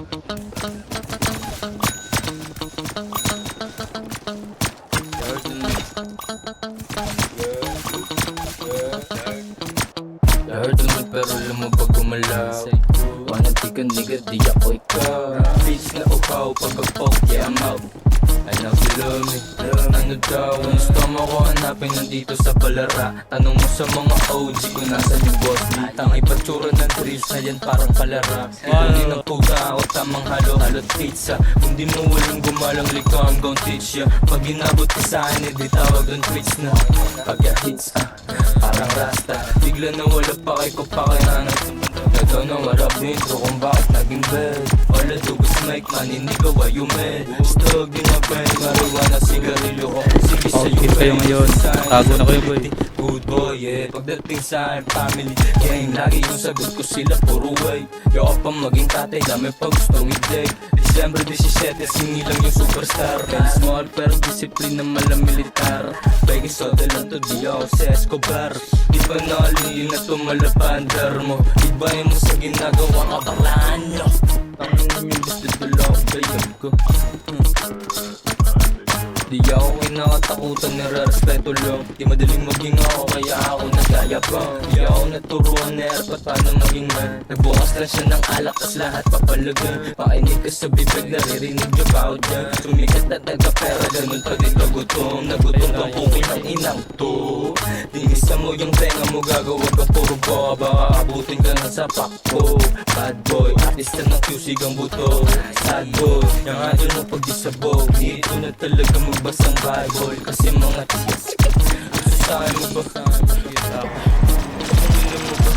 Heard mo pero lumabag gumalaw. Panatikan nigga di ako ikaw. Bitch na upaw pagkapok yeah I'm out. I know you love me. Ano daw ang gusto ko hanapin nandito sa balara. Tanong mo sa mga OG kung nasan yung boss. Tangay patsura ng drills na yan parang kalara. Ikunin ng puta ako tamang halo-halot pizza. Kung di mo walang gumalang liko I'm gon' teach ya. Pag inabot ka sa'kin edi tawag ng twitch na. Pag hits parang rasta. Bigla na wala pa kay ko pa kaya don't know what I've been through kung bakit naging bad. All I do is make money, nigga, why you mad? Stug in a bag, marijuana, sigarilyo ko. Sige sa'yo, kayo ngayon. Tago na kayo, boy. Good boy, yeah. Pagdating sa akin, family gang, lagi yung sagot ko sila, puro way. Yo pa maging tatay, dami pa gustong i-day. December 17, singilang yung superstar. Kaya small pero disiplina malamilitar. Pegi soda lang to, di ako si Escobar. Di ba naalili na tumalapandar mo? Iba mo sa ginagawa ka baklaan nyo. Tangan yung gusto dala ko bayag ko. Di ako kinakatakutan, nare-respeto lang. Di madaling maging ako, kaya ako nagaya pa. Di ako naturuan na airpat paano maging man. Nagbukas lang siya ng alak, tas lahat papalagay. Pakinig ka sa bibig, naririnig niyo ba ako dyan? Sumikat na taga-pera, ganun pa din kagutom. Nagutom kang kukin ng inang to. Dinisa mo yung tenga mo, gagawa kang puro boba. Baka abutin ka ng sapak ko. Bad boy, artista ng QC ang buto. Sad boy, yung idol mo pag disabog. Dito na talaga magbasang Bible. Kasi mga tigas, gusto sa'kin mo ba? Hindi mo ba?